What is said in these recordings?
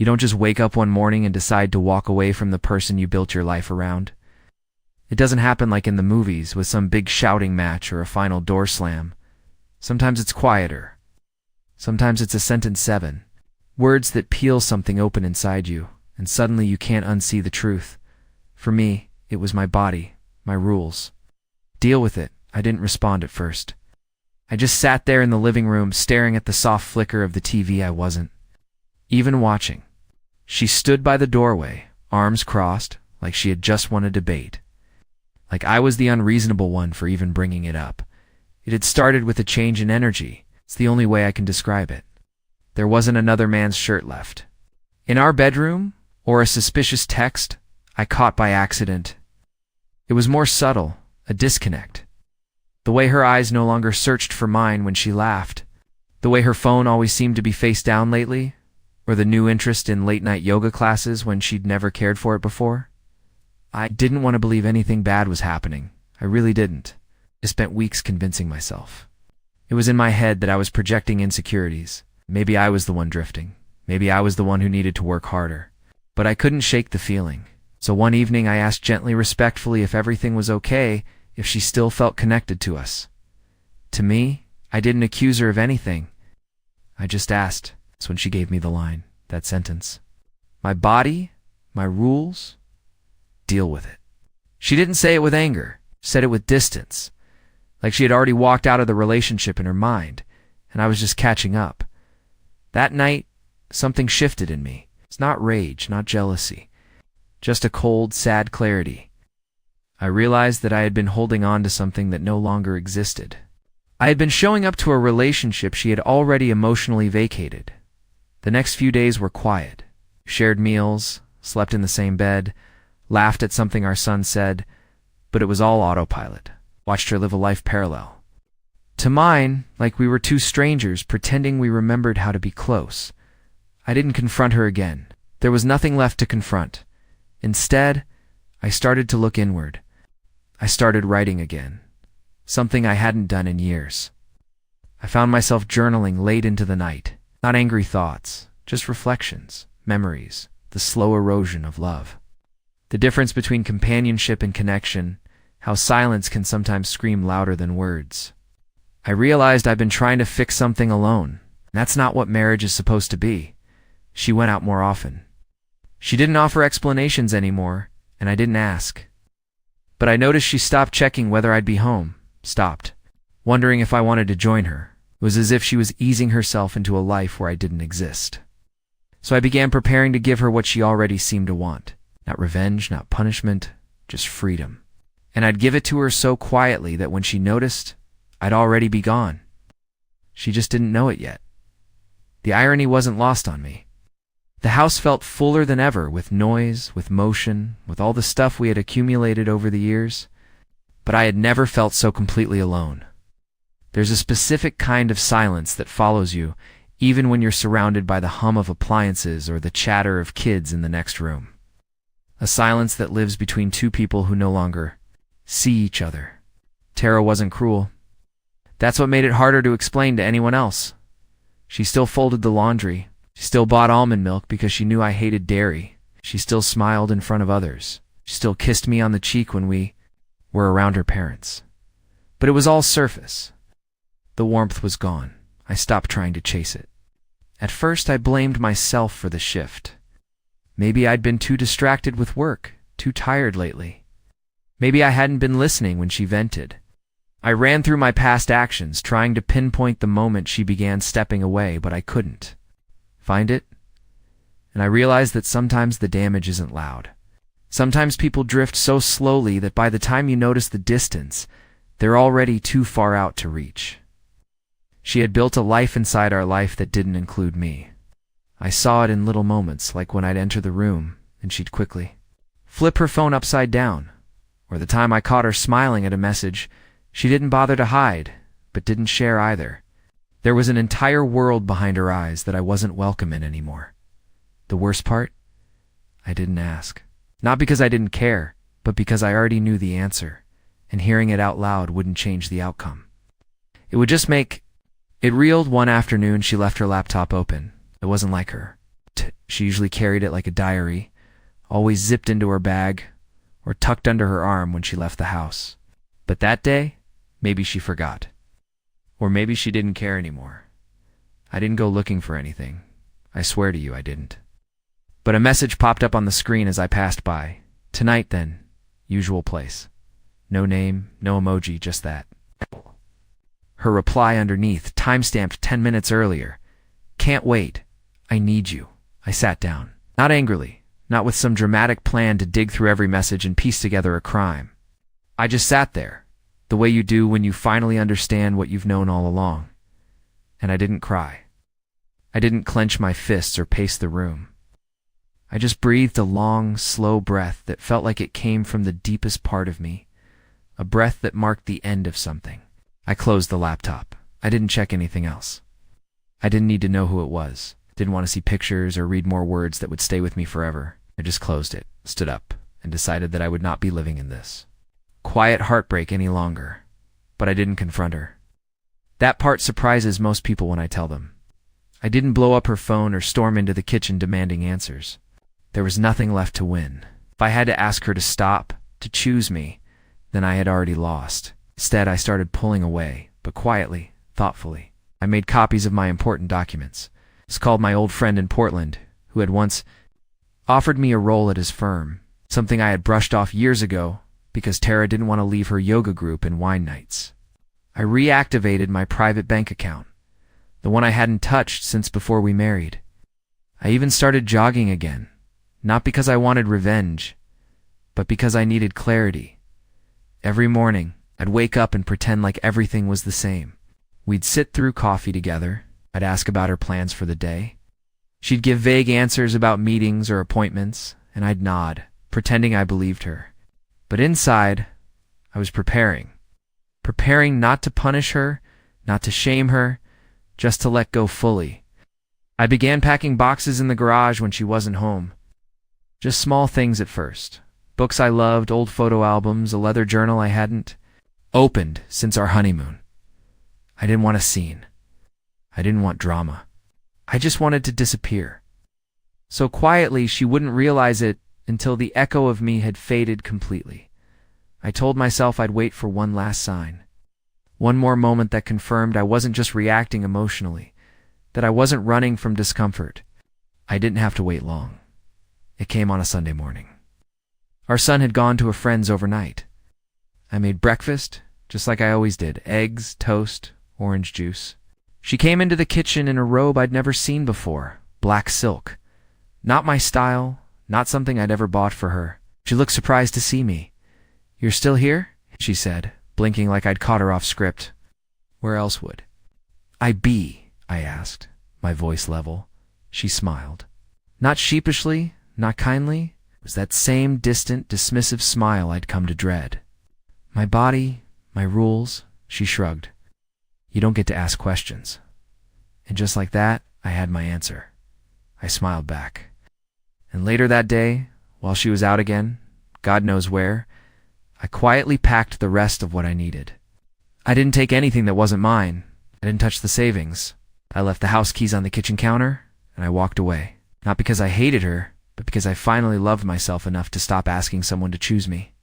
You don't just wake up one morning and decide to walk away from the person you built your life around. It doesn't happen like in the movies with some big shouting match or a final door slam. Sometimes it's quieter. Sometimes it's a sentence 7. Words that peel something open inside you, and suddenly you can't unsee the truth. For me, it was my body, my rules. Deal with it. I didn't respond at first. I just sat there in the living room staring at the soft flicker of the TV I wasn't even watching. She stood by the doorway, arms crossed, like she had just won a debate. Like I was the unreasonable one for even bringing it up. It had started with a change in energy. It's the only way I can describe it. There wasn't another man's shirt left. In our bedroom, or a suspicious text I caught by accident. It was more subtle, a disconnect. The way her eyes no longer searched for mine when she laughed. The way her phone always seemed to be face down lately. Or the new interest in late-night yoga classes when she'd never cared for it before. I didn't want to believe anything bad was happening. I really didn't. I spent weeks convincing myself. It was in my head that I was projecting insecurities. Maybe I was the one drifting. Maybe I was the one who needed to work harder. But I couldn't shake the feeling. So one evening I asked gently, respectfully, if everything was okay, if she still felt connected to us. To me, I didn't accuse her of anything. I just asked. That's when she gave me the line, that sentence. My body, my rules, deal with it. She didn't say it with anger, said it with distance, like she had already walked out of the relationship in her mind, and I was just catching up. That night, something shifted in me. It's not rage, not jealousy, just a cold, sad clarity. I realized that I had been holding on to something that no longer existed. I had been showing up to a relationship she had already emotionally vacated. The next few days were quiet. Shared meals, slept in the same bed, laughed at something our son said, but it was all autopilot. Watched her live a life parallel to mine, like we were two strangers pretending we remembered how to be close. I didn't confront her again. There was nothing left to confront. Instead, I started to look inward. I started writing again, something I hadn't done in years. I found myself journaling late into the night. Not angry thoughts, just reflections, memories, the slow erosion of love. The difference between companionship and connection, how silence can sometimes scream louder than words. I realized I've been trying to fix something alone. That's not what marriage is supposed to be. She went out more often. She didn't offer explanations anymore, and I didn't ask. But I noticed she stopped checking whether I'd be home, stopped, wondering if I wanted to join her. It was as if she was easing herself into a life where I didn't exist. So I began preparing to give her what she already seemed to want. Not revenge, not punishment, just freedom. And I'd give it to her so quietly that when she noticed, I'd already be gone. She just didn't know it yet. The irony wasn't lost on me. The house felt fuller than ever, with noise, with motion, with all the stuff we had accumulated over the years. But I had never felt so completely alone. There's a specific kind of silence that follows you, even when you're surrounded by the hum of appliances or the chatter of kids in the next room. A silence that lives between two people who no longer see each other. Tara wasn't cruel. That's what made it harder to explain to anyone else. She still folded the laundry. She still bought almond milk because she knew I hated dairy. She still smiled in front of others. She still kissed me on the cheek when we were around her parents. But it was all surface. The warmth was gone. I stopped trying to chase it. At first, I blamed myself for the shift. Maybe I'd been too distracted with work, too tired lately. Maybe I hadn't been listening when she vented. I ran through my past actions, trying to pinpoint the moment she began stepping away, but I couldn't find it. And I realized that sometimes the damage isn't loud. Sometimes people drift so slowly that by the time you notice the distance, they're already too far out to reach. She had built a life inside our life that didn't include me. I saw it in little moments, like when I'd enter the room and she'd quickly flip her phone upside down, or the time I caught her smiling at a message she didn't bother to hide, but didn't share either. There was an entire world behind her eyes that I wasn't welcome in anymore. The worst part? I didn't ask. Not because I didn't care, but because I already knew the answer, and hearing it out loud wouldn't change the outcome. It would just It reeled one afternoon she left her laptop open. It wasn't like her. She usually carried it like a diary, always zipped into her bag or tucked under her arm when she left the house. But that day, maybe she forgot. Or maybe she didn't care anymore. I didn't go looking for anything. I swear to you I didn't. But a message popped up on the screen as I passed by. Tonight then, usual place. No name, no emoji, just that. Her reply underneath, timestamped 10 minutes earlier. Can't wait. I need you. I sat down. Not angrily, not with some dramatic plan to dig through every message and piece together a crime. I just sat there, the way you do when you finally understand what you've known all along. And I didn't cry. I didn't clench my fists or pace the room. I just breathed a long, slow breath that felt like it came from the deepest part of me, a breath that marked the end of something. I closed the laptop. I didn't check anything else. I didn't need to know who it was. Didn't want to see pictures or read more words that would stay with me forever. I just closed it, stood up, and decided that I would not be living in this quiet heartbreak any longer. But I didn't confront her. That part surprises most people when I tell them. I didn't blow up her phone or storm into the kitchen demanding answers. There was nothing left to win. If I had to ask her to stop, to choose me, then I had already lost. Instead, I started pulling away, but quietly, thoughtfully. I made copies of my important documents. Called my old friend in Portland, who had once offered me a role at his firm, something I had brushed off years ago because Tara didn't want to leave her yoga group and wine nights. I reactivated my private bank account, the one I hadn't touched since before we married. I even started jogging again, not because I wanted revenge, but because I needed clarity. Every morning, I'd wake up and pretend like everything was the same. We'd sit through coffee together. I'd ask about her plans for the day. She'd give vague answers about meetings or appointments, and I'd nod, pretending I believed her. But inside, I was preparing. Preparing not to punish her, not to shame her, just to let go fully. I began packing boxes in the garage when she wasn't home. Just small things at first. Books I loved, old photo albums, a leather journal I hadn't opened since our honeymoon. I didn't want a scene. I didn't want drama. I just wanted to disappear. So quietly, she wouldn't realize it until the echo of me had faded completely. I told myself I'd wait for one last sign. One more moment that confirmed I wasn't just reacting emotionally, that I wasn't running from discomfort. I didn't have to wait long. It came on a Sunday morning. Our son had gone to a friend's overnight. I made breakfast, just like I always did, eggs, toast, orange juice. She came into the kitchen in a robe I'd never seen before, black silk. Not my style, not something I'd ever bought for her. She looked surprised to see me. "You're still here?" she said, blinking like I'd caught her off script. Where else would I be? I asked, my voice level. She smiled. Not sheepishly, not kindly. It was that same distant, dismissive smile I'd come to dread. My body, my rules, she shrugged. You don't get to ask questions. And just like that, I had my answer. I smiled back. And later that day, while she was out again, God knows where, I quietly packed the rest of what I needed. I didn't take anything that wasn't mine. I didn't touch the savings. I left the house keys on the kitchen counter, and I walked away. Not because I hated her, but because I finally loved myself enough to stop asking someone to choose me.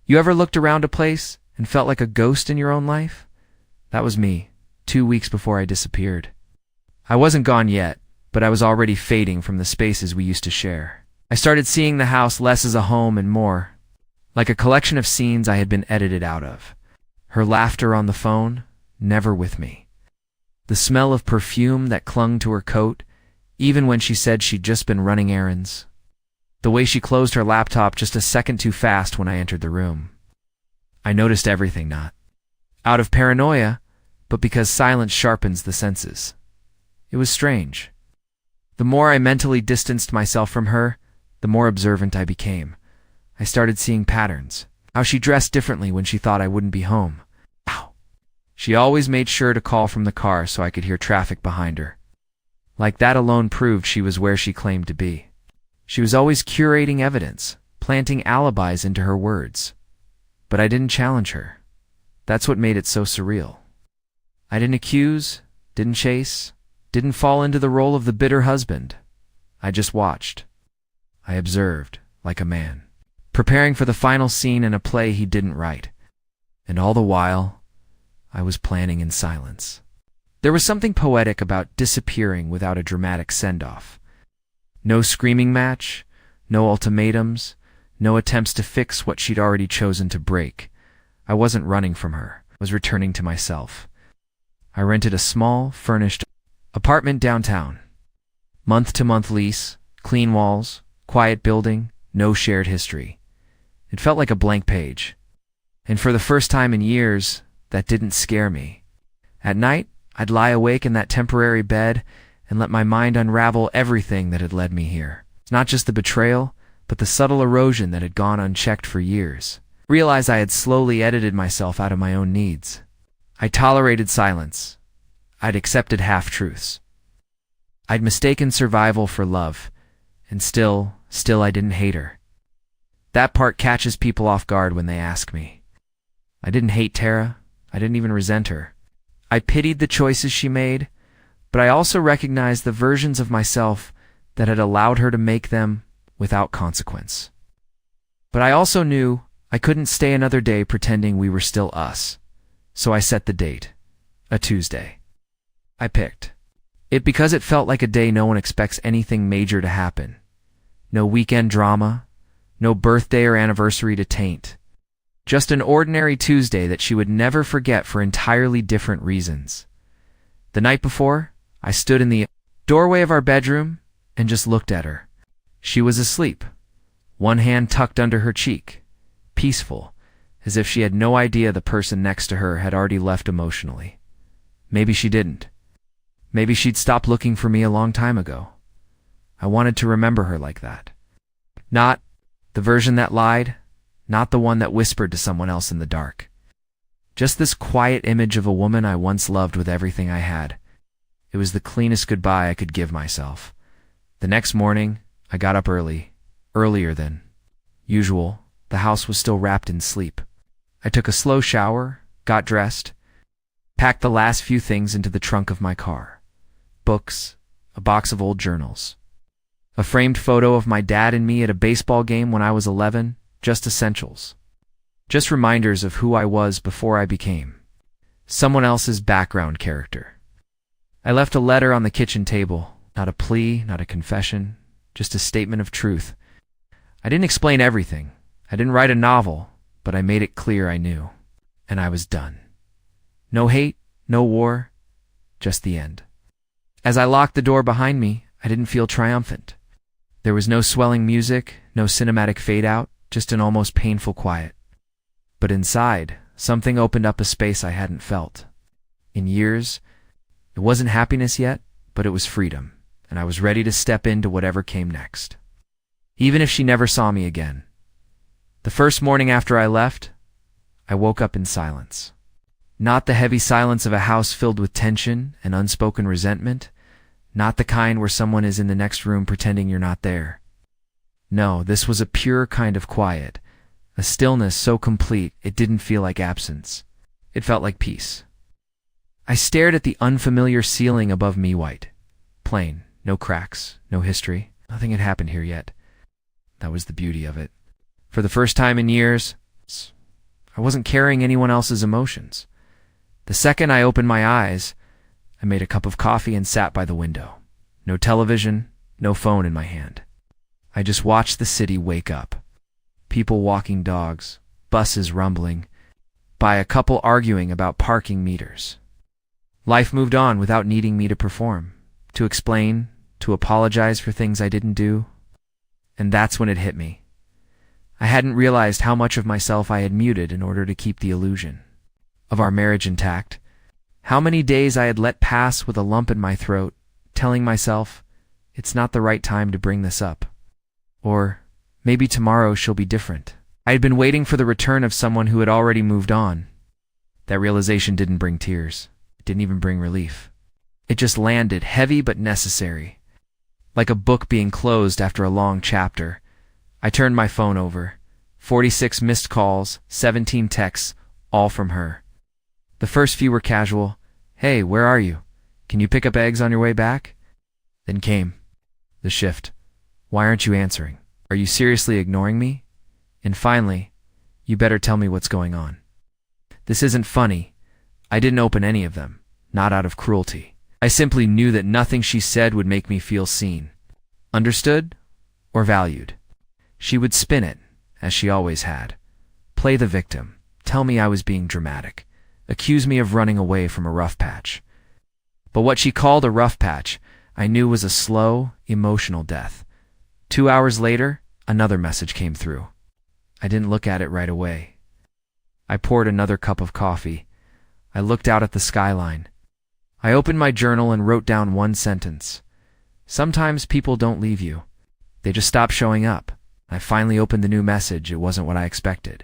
You ever looked around a place and felt like a ghost in your own life? That was me, 2 weeks before I disappeared. I wasn't gone yet, but I was already fading from the spaces we used to share. I started seeing the house less as a home and more like a collection of scenes I had been edited out of. Her laughter on the phone, never with me. The smell of perfume that clung to her coat, even when she said she'd just been running errands. The way she closed her laptop just a second too fast when I entered the room. I noticed everything, not out of paranoia, but because silence sharpens the senses. It was strange. The more I mentally distanced myself from her, the more observant I became. I started seeing patterns. How she dressed differently when she thought I wouldn't be home. How she always made sure to call from the car so I could hear traffic behind her. Like that alone proved she was where she claimed to be. She was always curating evidence, planting alibis into her words. But I didn't challenge her. That's what made it so surreal. I didn't accuse, didn't chase, didn't fall into the role of the bitter husband. I just watched. I observed, like a man, preparing for the final scene in a play he didn't write. And all the while, I was planning in silence. There was something poetic about disappearing without a dramatic send-off. No screaming match, no ultimatums, no attempts to fix what she'd already chosen to break. I wasn't running from her. I was returning to myself. I rented a small, furnished apartment downtown. Month-to-month lease, clean walls, quiet building, no shared history. It felt like a blank page. And for the first time in years, that didn't scare me. At night, I'd lie awake in that temporary bed and let my mind unravel everything that had led me here. Not just the betrayal, but the subtle erosion that had gone unchecked for years. Realize I had slowly edited myself out of my own needs. I tolerated silence. I'd accepted half-truths. I'd mistaken survival for love, and still I didn't hate her. That part catches people off guard when they ask me. I didn't hate Tara. I didn't even resent her. I pitied the choices she made, but I also recognized the versions of myself that had allowed her to make them without consequence. But I also knew I couldn't stay another day pretending we were still us. So I set the date, a Tuesday. I picked it because it felt like a day no one expects anything major to happen. No weekend drama, no birthday or anniversary to taint. Just an ordinary Tuesday that she would never forget for entirely different reasons. The night before, I stood in the doorway of our bedroom and just looked at her. She was asleep, one hand tucked under her cheek, peaceful, as if she had no idea the person next to her had already left emotionally. Maybe she didn't. Maybe she'd stopped looking for me a long time ago. I wanted to remember her like that. Not the version that lied, not the one that whispered to someone else in the dark. Just this quiet image of a woman I once loved with everything I had. It was the cleanest goodbye I could give myself. The next morning, I got up early, earlier than usual. The house was still wrapped in sleep. I took a slow shower, got dressed, packed the last few things into the trunk of my car. Books, a box of old journals, a framed photo of my dad and me at a baseball game when I was 11, just essentials. Just reminders of who I was before I became someone else's background character. I left a letter on the kitchen table, not a plea, not a confession, just a statement of truth. I didn't explain everything. I didn't write a novel, but I made it clear I knew. And I was done. No hate, no war, just the end. As I locked the door behind me, I didn't feel triumphant. There was no swelling music, no cinematic fade-out, just an almost painful quiet. But inside, something opened up a space I hadn't felt. In years, it wasn't happiness yet, but it was freedom, and I was ready to step into whatever came next. Even if she never saw me again. The first morning after I left, I woke up in silence. Not the heavy silence of a house filled with tension and unspoken resentment, not the kind where someone is in the next room pretending you're not there. No, this was a pure kind of quiet, a stillness so complete it didn't feel like absence. It felt like peace. I stared at the unfamiliar ceiling above me, white. Plain, no cracks, no history. Nothing had happened here yet. That was the beauty of it. For the first time in years, I wasn't carrying anyone else's emotions. The second I opened my eyes, I made a cup of coffee and sat by the window. No television, no phone in my hand. I just watched the city wake up. People walking dogs, buses rumbling, by a couple arguing about parking meters. Life moved on without needing me to perform, to explain, to apologize for things I didn't do. And that's when it hit me. I hadn't realized how much of myself I had muted in order to keep the illusion of our marriage intact. How many days I had let pass with a lump in my throat, telling myself, it's not the right time to bring this up. Or, maybe tomorrow she'll be different. I had been waiting for the return of someone who had already moved on. That realization didn't bring tears. It didn't even bring relief. It just landed, heavy but necessary. Like a book being closed after a long chapter. I turned my phone over. 46 missed calls, 17 texts, all from her. The first few were casual. Hey, where are you? Can you pick up eggs on your way back? Then came the shift. Why aren't you answering? Are you seriously ignoring me? And finally, you better tell me what's going on. This isn't funny. I didn't open any of them, not out of cruelty. I simply knew that nothing she said would make me feel seen, understood, or valued. She would spin it, as she always had. Play the victim, tell me I was being dramatic, accuse me of running away from a rough patch. But what she called a rough patch, I knew was a slow, emotional death. 2 hours later, another message came through. I didn't look at it right away. I poured another cup of coffee. I looked out at the skyline. I opened my journal and wrote down one sentence. Sometimes people don't leave you. They just stop showing up. I finally opened the new message. It wasn't what I expected.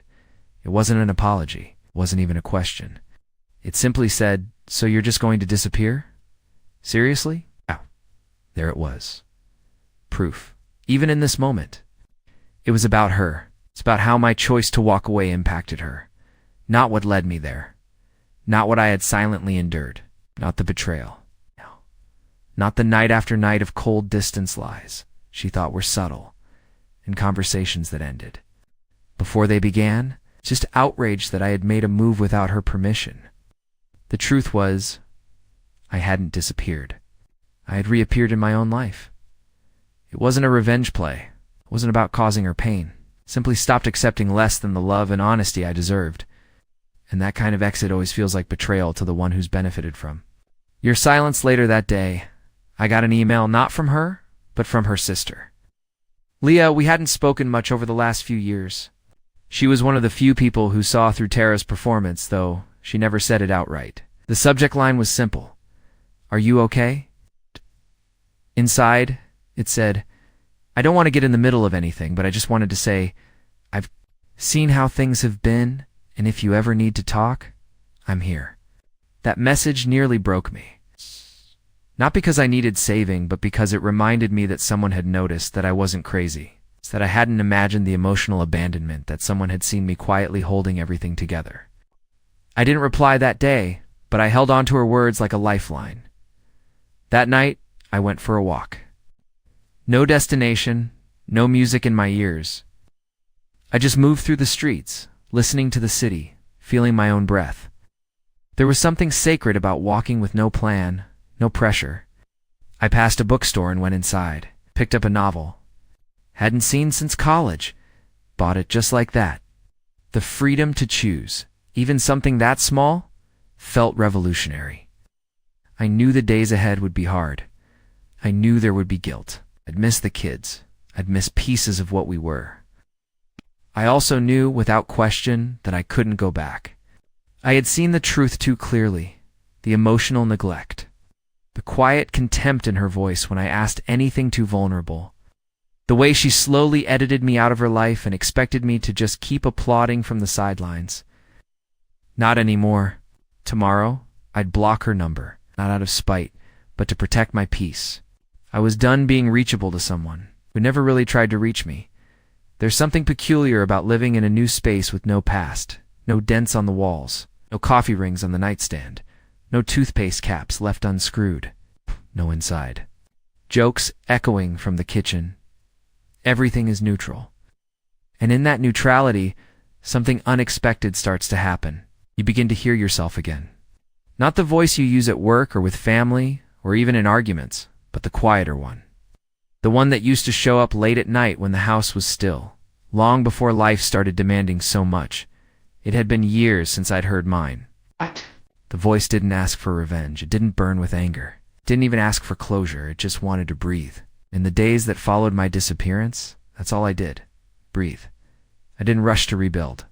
It wasn't an apology. It wasn't even a question. It simply said, "So you're just going to disappear? Seriously?" Ow. There it was. Proof. Even in this moment. It was about her. It's about how my choice to walk away impacted her. Not what led me there. Not what I had silently endured. Not the betrayal. No. Not the night after night of cold distance lies she thought were subtle, and conversations that ended. Before they began, just outrage that I had made a move without her permission. The truth was, I hadn't disappeared. I had reappeared in my own life. It wasn't a revenge play. It wasn't about causing her pain. Simply stopped accepting less than the love and honesty I deserved. And that kind of exit always feels like betrayal to the one who's benefited from. Your silence later that day, I got an email not from her, but from her sister. Leah, we hadn't spoken much over the last few years. She was one of the few people who saw through Tara's performance, though she never said it outright. The subject line was simple. Are you okay? Inside, it said, I don't want to get in the middle of anything, but I just wanted to say, I've seen how things have been, and if you ever need to talk, I'm here. That message nearly broke me. Not because I needed saving, but because it reminded me that someone had noticed that I wasn't crazy, that I hadn't imagined the emotional abandonment, that someone had seen me quietly holding everything together. I didn't reply that day, but I held on to her words like a lifeline. That night, I went for a walk. No destination, no music in my ears. I just moved through the streets, listening to the city, feeling my own breath. There was something sacred about walking with no plan, no pressure. I passed a bookstore and went inside, picked up a novel. Hadn't seen since college. Bought it just like that. The freedom to choose, even something that small, felt revolutionary. I knew the days ahead would be hard. I knew there would be guilt. I'd miss the kids. I'd miss pieces of what we were. I also knew, without question, that I couldn't go back. I had seen the truth too clearly, the emotional neglect, the quiet contempt in her voice when I asked anything too vulnerable, the way she slowly edited me out of her life and expected me to just keep applauding from the sidelines. Not anymore. Tomorrow, I'd block her number, not out of spite, but to protect my peace. I was done being reachable to someone who never really tried to reach me. There's something peculiar about living in a new space with no past, no dents on the walls, no coffee rings on the nightstand, no toothpaste caps left unscrewed, no inside. Jokes echoing from the kitchen. Everything is neutral. And in that neutrality, something unexpected starts to happen. You begin to hear yourself again. Not the voice you use at work or with family or even in arguments, but the quieter one. The one that used to show up late at night when the house was still, long before life started demanding so much. It had been years since I'd heard mine. What? The voice didn't ask for revenge. It didn't burn with anger. It didn't even ask for closure. It just wanted to breathe. In the days that followed my disappearance, that's all I did. Breathe. I didn't rush to rebuild.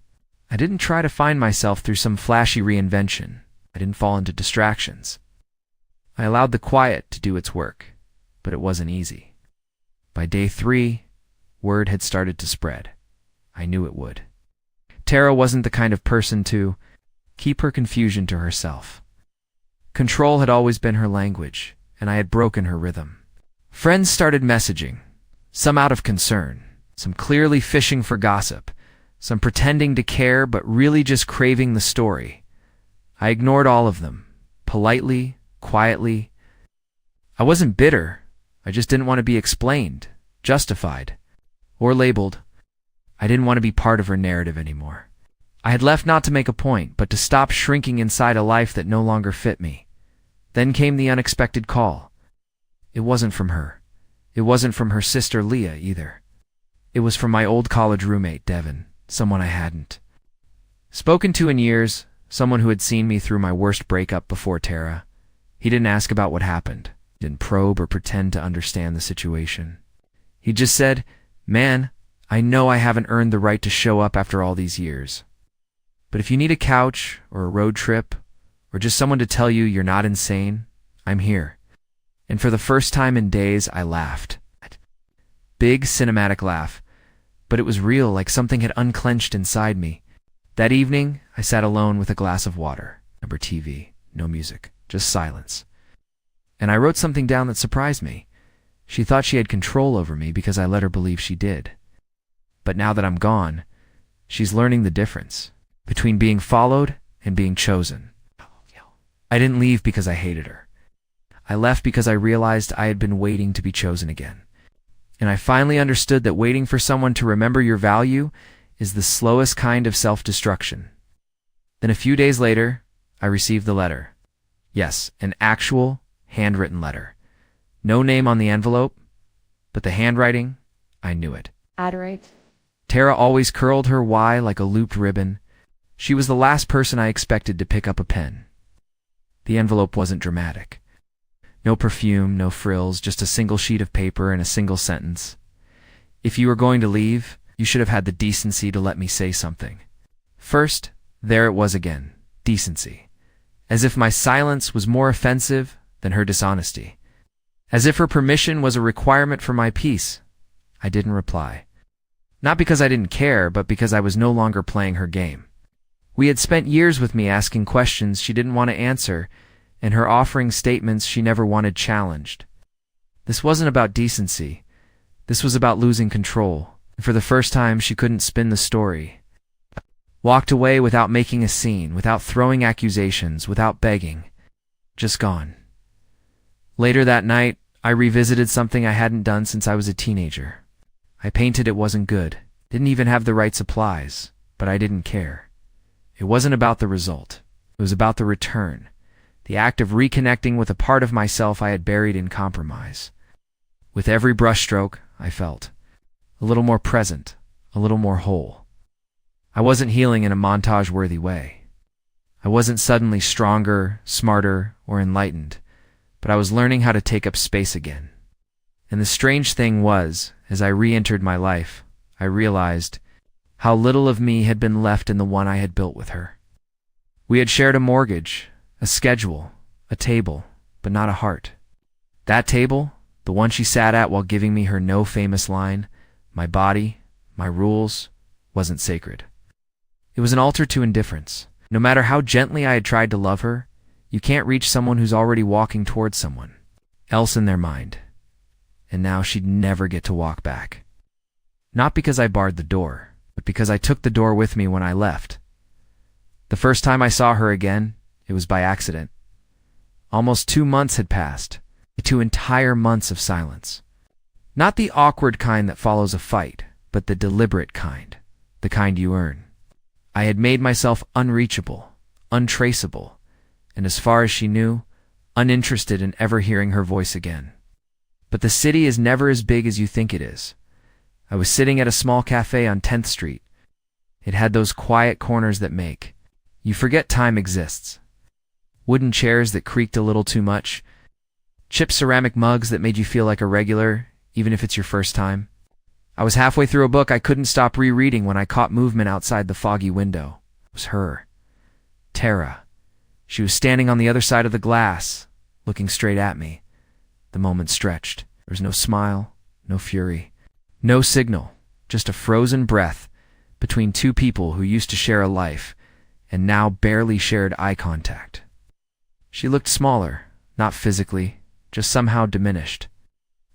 I didn't try to find myself through some flashy reinvention. I didn't fall into distractions. I allowed the quiet to do its work, but it wasn't easy. By day 3, word had started to spread. I knew it would. Tara wasn't the kind of person to keep her confusion to herself. Control had always been her language, and I had broken her rhythm. Friends started messaging, some out of concern, some clearly fishing for gossip, some pretending to care but really just craving the story. I ignored all of them, politely, quietly, I wasn't bitter. I just didn't want to be explained, justified, or labeled. I didn't want to be part of her narrative anymore. I had left not to make a point, but to stop shrinking inside a life that no longer fit me. Then came the unexpected call. It wasn't from her. It wasn't from her sister Leah either. It was from my old college roommate, Devin, someone I hadn't spoken to in years, someone who had seen me through my worst breakup before Tara. He didn't ask about what happened, didn't probe or pretend to understand the situation. He just said, "Man, I know I haven't earned the right to show up after all these years. But if you need a couch or a road trip or just someone to tell you you're not insane, I'm here." And for the first time in days, I laughed. Big cinematic laugh, but it was real, like something had unclenched inside me. That evening, I sat alone with a glass of water, no TV, no music, just silence. And I wrote something down that surprised me. She thought she had control over me because I let her believe she did. But now that I'm gone, she's learning the difference between being followed and being chosen. I didn't leave because I hated her. I left because I realized I had been waiting to be chosen again. And I finally understood that waiting for someone to remember your value is the slowest kind of self-destruction. Then a few days later, I received the letter. Yes, an actual handwritten letter. No name on the envelope, but the handwriting, I knew it. Adorate. Tara always curled her Y like a looped ribbon. She was the last person I expected to pick up a pen. The envelope wasn't dramatic. No perfume, no frills, just a single sheet of paper and a single sentence. "If you were going to leave, you should have had the decency to let me say something." First, there it was again, decency. As if my silence was more offensive than her dishonesty. As if her permission was a requirement for my peace. I didn't reply. Not because I didn't care, but because I was no longer playing her game. We had spent years with me asking questions she didn't want to answer, and her offering statements she never wanted challenged. This wasn't about decency. This was about losing control. And for the first time, she couldn't spin the story. Walked away without making a scene, without throwing accusations, without begging. Just gone. Later that night, I revisited something I hadn't done since I was a teenager. I painted It Wasn't Good. Didn't even have the right supplies, but I didn't care. It wasn't about the result. It was about the return. The act of reconnecting with a part of myself I had buried in compromise. With every brushstroke, I felt a little more present, a little more whole. I wasn't healing in a montage-worthy way. I wasn't suddenly stronger, smarter, or enlightened, but I was learning how to take up space again. And the strange thing was, as I re-entered my life, I realized how little of me had been left in the one I had built with her. We had shared a mortgage, a schedule, a table, but not a heart. That table, the one she sat at while giving me her no famous line, my body, my rules, wasn't sacred. It was an altar to indifference. No matter how gently I had tried to love her, you can't reach someone who's already walking towards someone else in their mind. And now she'd never get to walk back. Not because I barred the door, but because I took the door with me when I left. The first time I saw her again, it was by accident. Almost 2 months had passed, 2 entire months of silence. Not the awkward kind that follows a fight, but the deliberate kind, the kind you earn. I had made myself unreachable, untraceable, and as far as she knew, uninterested in ever hearing her voice again. But the city is never as big as you think it is. I was sitting at a small cafe on 10th Street. It had those quiet corners that make you forget time exists. Wooden chairs that creaked a little too much. Chipped ceramic mugs that made you feel like a regular, even if it's your first time. I was halfway through a book I couldn't stop rereading when I caught movement outside the foggy window. It was her. Tara. She was standing on the other side of the glass, looking straight at me. The moment stretched. There was no smile, no fury, no signal, just a frozen breath between two people who used to share a life and now barely shared eye contact. She looked smaller, not physically, just somehow diminished.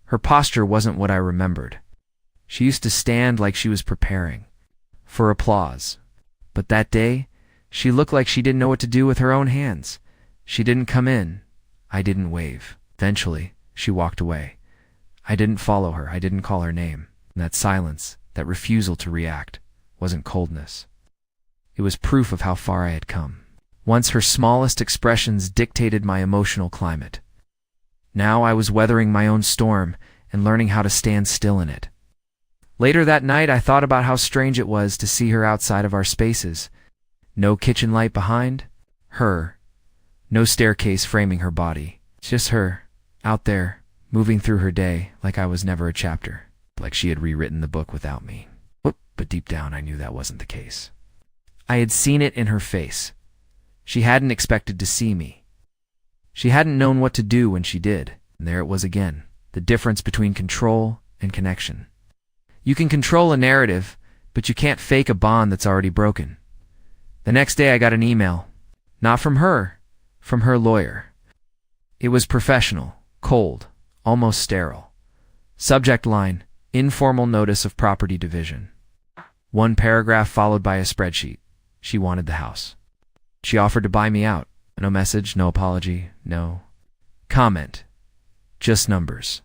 Her posture wasn't what I remembered. She used to stand like she was preparing for applause. But that day, she looked like she didn't know what to do with her own hands. She didn't come in. I didn't wave. Eventually, She walked away. I didn't follow her. I didn't call her name. And that silence, that refusal to react, wasn't coldness. It was proof of how far I had come. Once her smallest expressions dictated my emotional climate. Now I was weathering my own storm and learning how to stand still in it. Later that night, I thought about how strange it was to see her outside of our spaces. No kitchen light behind. Her. No staircase framing her body. Just her, out there, moving through her day like I was never a chapter, like she had rewritten the book without me. But deep down, I knew that wasn't the case. I had seen it in her face. She hadn't expected to see me. She hadn't known what to do when she did, and there it was again, the difference between control and connection. You can control a narrative, but you can't fake a bond that's already broken. The next day I got an email. Not from her, from her lawyer. It was professional, cold, almost sterile. Subject line, informal notice of property division. One paragraph followed by a spreadsheet. She wanted the house. She offered to buy me out. No message, no apology, no comment. Just numbers.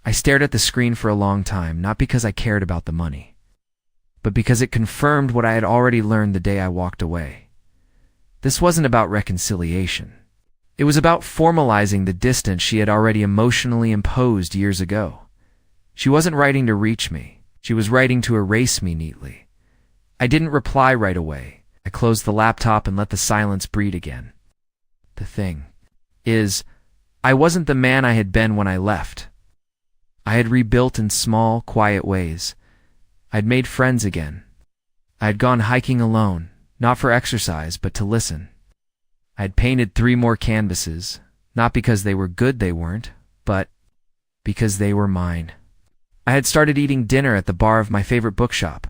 I stared at the screen for a long time, not because I cared about the money, but because it confirmed what I had already learned the day I walked away. This wasn't about reconciliation. It was about formalizing the distance she had already emotionally imposed years ago. She wasn't writing to reach me. She was writing to erase me neatly. I didn't reply right away. I closed the laptop and let the silence breed again. The thing is, I wasn't the man I had been when I left. I had rebuilt in small, quiet ways. I'd made friends again. I had gone hiking alone, not for exercise, but to listen. I had painted 3 more canvases, not because they were good they weren't, but because they were mine. I had started eating dinner at the bar of my favorite bookshop,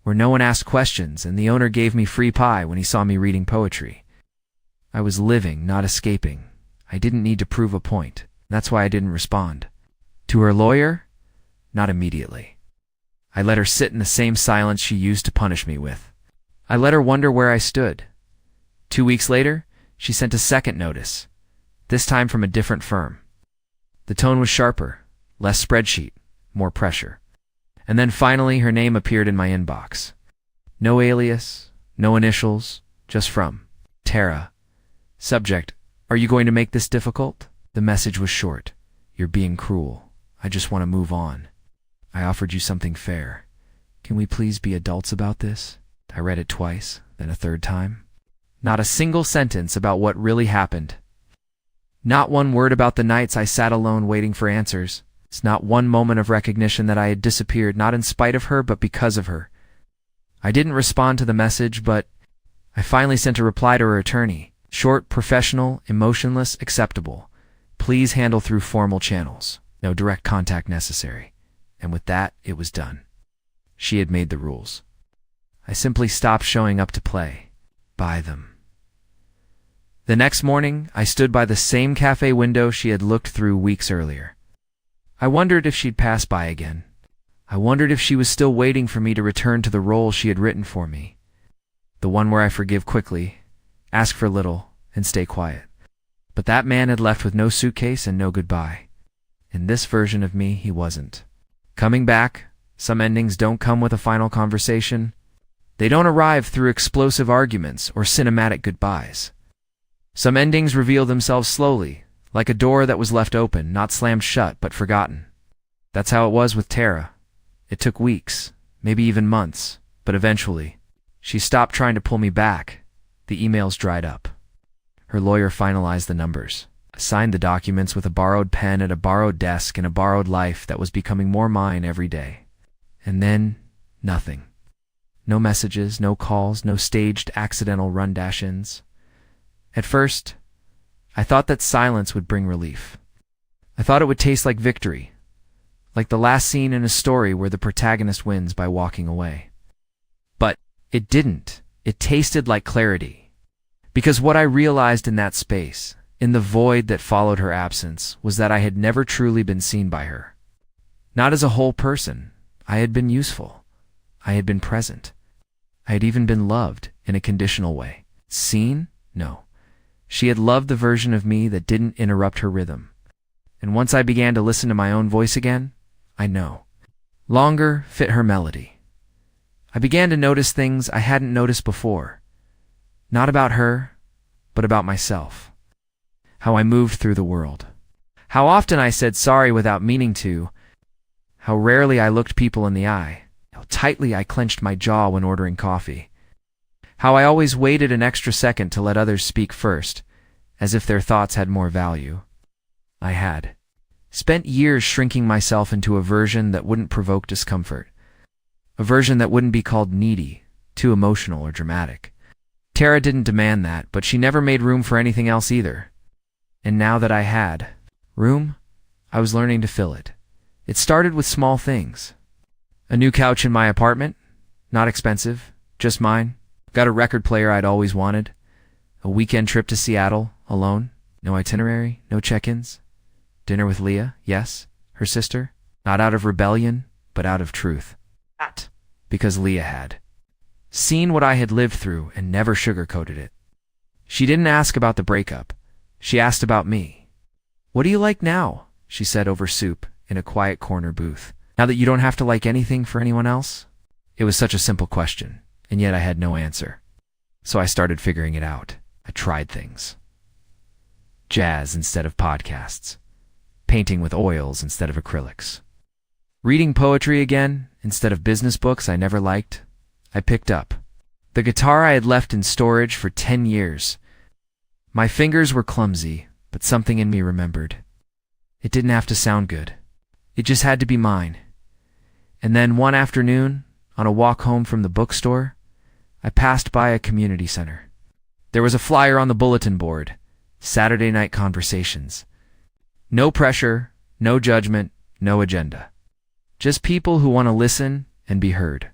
where no one asked questions and the owner gave me free pie when he saw me reading poetry. I was living, not escaping. I didn't need to prove a point. That's why I didn't respond. To her lawyer? Not immediately. I let her sit in the same silence she used to punish me with. I let her wonder where I stood. 2 weeks later, she sent a second notice, this time from a different firm. The tone was sharper, less spreadsheet, more pressure. And then finally her name appeared in my inbox. No alias, no initials, just from Tara. Subject, are you going to make this difficult? The message was short. You're being cruel. I just want to move on. I offered you something fair. Can we please be adults about this? I read it twice, then a third time. Not a single sentence about what really happened. Not one word about the nights I sat alone waiting for answers. It's not one moment of recognition that I had disappeared, not in spite of her, but because of her. I didn't respond to the message, but I finally sent a reply to her attorney. Short, professional, emotionless, acceptable. Please handle through formal channels. No direct contact necessary. And with that, it was done. She had made the rules. I simply stopped showing up to play by them. The next morning, I stood by the same cafe window she had looked through weeks earlier. I wondered if she'd pass by again. I wondered if she was still waiting for me to return to the role she had written for me. The one where I forgive quickly, ask for little, and stay quiet. But that man had left with no suitcase and no goodbye. In this version of me, he wasn't. Coming back, some endings don't come with a final conversation. They don't arrive through explosive arguments or cinematic goodbyes. Some endings reveal themselves slowly, like a door that was left open, not slammed shut, but forgotten. That's how it was with Tara. It took weeks, maybe even months, but eventually, she stopped trying to pull me back. The emails dried up. Her lawyer finalized the numbers, signed the documents with a borrowed pen at a borrowed desk in a borrowed life that was becoming more mine every day. And then, nothing. No messages, no calls, no staged accidental run-dash-ins. At first, I thought that silence would bring relief. I thought it would taste like victory, like the last scene in a story where the protagonist wins by walking away. But it didn't. It tasted like clarity. Because what I realized in that space, in the void that followed her absence, was that I had never truly been seen by her. Not as a whole person. I had been useful. I had been present. I had even been loved in a conditional way. Seen? No. She had loved the version of me that didn't interrupt her rhythm. And once I began to listen to my own voice again, I know. Longer fit her melody. I began to notice things I hadn't noticed before. Not about her, but about myself. How I moved through the world. How often I said sorry without meaning to. How rarely I looked people in the eye. How tightly I clenched my jaw when ordering coffee. How I always waited an extra second to let others speak first, as if their thoughts had more value. I had spent years shrinking myself into a version that wouldn't provoke discomfort. A version that wouldn't be called needy, too emotional or dramatic. Tara didn't demand that, but she never made room for anything else either. And now that I had room, I was learning to fill it. It started with small things. A new couch in my apartment, not expensive, just mine. Got a record player I'd always wanted. A weekend trip to Seattle, alone. No itinerary, no check-ins. Dinner with Leah, yes, her sister. Not out of rebellion, but out of truth. Because Leah had seen what I had lived through and never sugarcoated it. She didn't ask about the breakup. She asked about me. "What do you like now?" she said over soup in a quiet corner booth. "Now that you don't have to like anything for anyone else?" It was such a simple question, and yet I had no answer. So I started figuring it out. I tried things. Jazz instead of podcasts. Painting with oils instead of acrylics. Reading poetry again instead of business books I never liked. I picked up the guitar I had left in storage for 10 years. My fingers were clumsy, but something in me remembered. It didn't have to sound good. It just had to be mine. And then one afternoon, on a walk home from the bookstore, I passed by a community center. There was a flyer on the bulletin board, Saturday Night Conversations. No pressure, no judgment, no agenda. Just people who want to listen and be heard.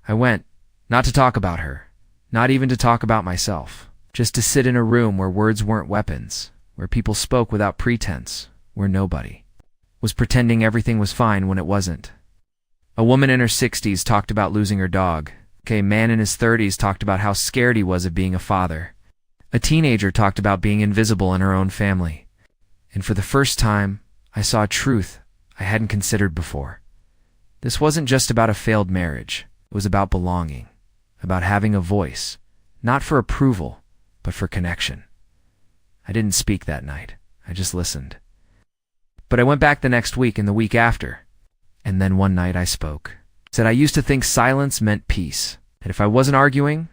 I went, not to talk about her, not even to talk about myself, just to sit in a room where words weren't weapons, where people spoke without pretense, where nobody was pretending everything was fine when it wasn't. A woman in her 60s talked about losing her dog. A man in his 30s talked about how scared he was of being a father. A teenager talked about being invisible in her own family. And for the first time, I saw a truth I hadn't considered before. This wasn't just about a failed marriage. It was about belonging, about having a voice, not for approval, but for connection. I didn't speak that night. I just listened. But I went back the next week and the week after. And then one night I spoke. Said I used to think silence meant peace, and if I wasn't arguing,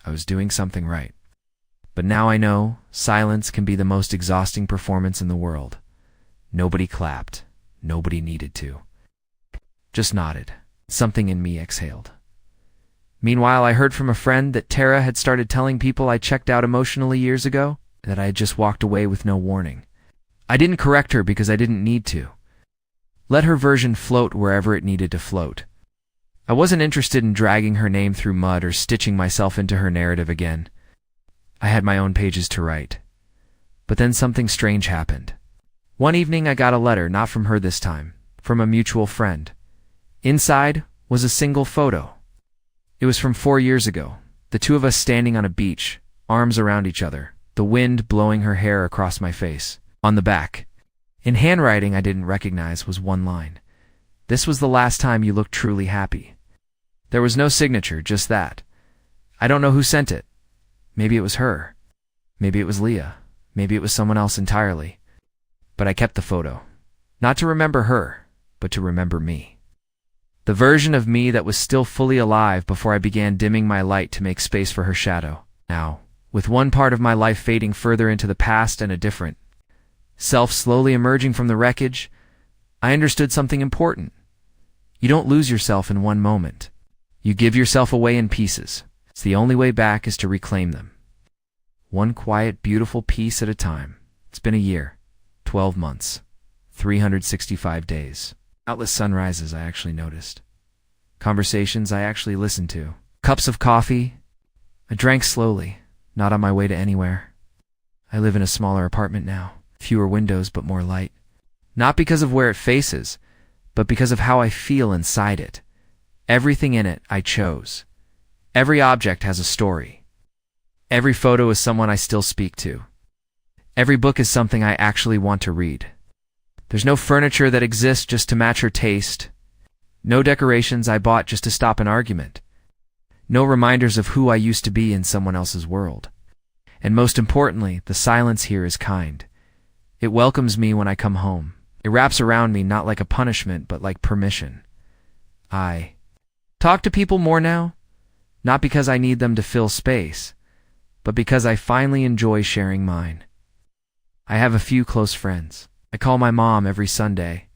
I was doing something right. But now I know silence can be the most exhausting performance in the world. Nobody clapped. Nobody needed to. Just nodded. Something in me exhaled. Meanwhile, I heard from a friend that Tara had started telling people I checked out emotionally years ago, that I had just walked away with no warning. I didn't correct her because I didn't need to. Let her version float wherever it needed to float. I wasn't interested in dragging her name through mud or stitching myself into her narrative again. I had my own pages to write. But then something strange happened. One evening I got a letter, not from her this time, from a mutual friend. Inside was a single photo. It was from 4 years ago, the two of us standing on a beach, arms around each other, the wind blowing her hair across my face. On the back, in handwriting I didn't recognize, was one line. "This was the last time you looked truly happy." There was no signature, just that. I don't know who sent it. Maybe it was her. Maybe it was Leah. Maybe it was someone else entirely. But I kept the photo. Not to remember her, but to remember me. The version of me that was still fully alive before I began dimming my light to make space for her shadow. Now, with one part of my life fading further into the past and a different self slowly emerging from the wreckage, I understood something important. You don't lose yourself in one moment. You give yourself away in pieces. It's the only way back is to reclaim them. One quiet, beautiful piece at a time. It's been a year, 12 months, 365 days. Countless sunrises I actually noticed. Conversations I actually listened to. Cups of coffee. I drank slowly, not on my way to anywhere. I live in a smaller apartment now. Fewer windows, but more light. Not because of where it faces, but because of how I feel inside it. Everything in it I chose. Every object has a story. Every photo is someone I still speak to. Every book is something I actually want to read. There's no furniture that exists just to match her taste. No decorations I bought just to stop an argument. No reminders of who I used to be in someone else's world. And most importantly, the silence here is kind. It welcomes me when I come home. It wraps around me not like a punishment, but like permission. I talk to people more now, not because I need them to fill space, but because I finally enjoy sharing mine. I have a few close friends. I call my mom every Sunday.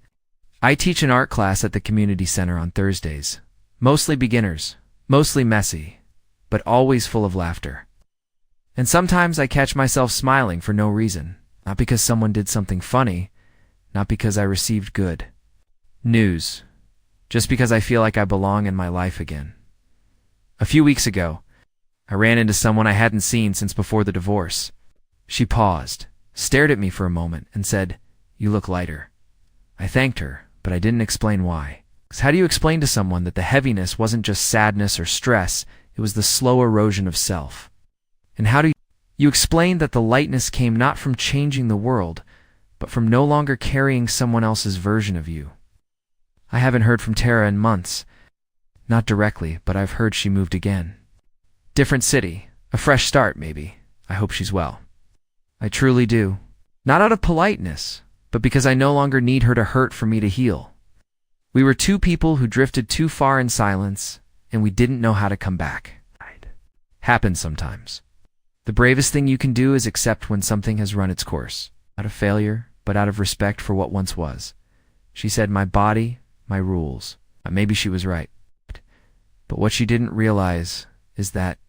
I teach an art class at the community center on Thursdays. Mostly beginners, mostly messy, but always full of laughter. And sometimes I catch myself smiling for no reason, not because someone did something funny, not because I received good news, just because I feel like I belong in my life again. A few weeks ago, I ran into someone I hadn't seen since before the divorce. She paused, stared at me for a moment, and said, "You look lighter." I thanked her, but I didn't explain why. 'Cause how do you explain to someone that the heaviness wasn't just sadness or stress, it was the slow erosion of self? And how do you explain that the lightness came not from changing the world, but from no longer carrying someone else's version of you? I haven't heard from Tara in months. Not directly, but I've heard she moved again. Different city, a fresh start maybe. I hope she's well. I truly do. Not out of politeness, but because I no longer need her to hurt for me to heal. We were two people who drifted too far in silence, and we didn't know how to come back. Happens sometimes. The bravest thing you can do is accept when something has run its course. Not of failure, but out of respect for what once was. She said, "My body, my rules." Maybe she was right. But what she didn't realize is that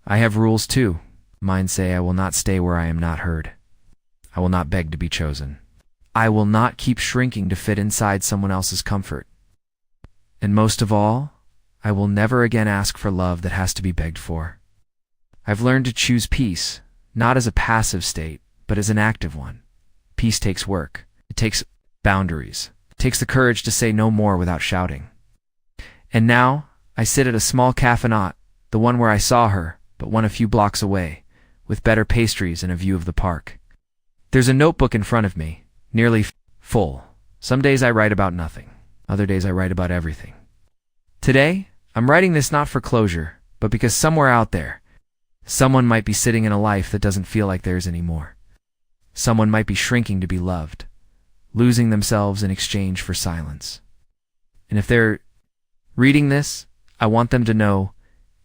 I have rules too. Mine say I will not stay where I am not heard. I will not beg to be chosen. I will not keep shrinking to fit inside someone else's comfort. And most of all, I will never again ask for love that has to be begged for. I've learned to choose peace, not as a passive state, but as an active one. Peace takes work. It takes boundaries. It takes the courage to say no more without shouting. And now, I sit at a small cafe-not, the one where I saw her, but one a few blocks away, with better pastries and a view of the park. There's a notebook in front of me, nearly full. Some days I write about nothing. Other days I write about everything. Today, I'm writing this not for closure, but because somewhere out there, someone might be sitting in a life that doesn't feel like theirs anymore. Someone might be shrinking to be loved, losing themselves in exchange for silence. And if they're reading this, I want them to know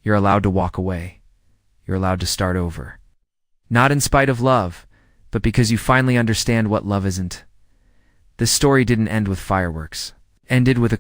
you're allowed to walk away. You're allowed to start over. Not in spite of love, but because you finally understand what love isn't. This story didn't end with fireworks. Ended with a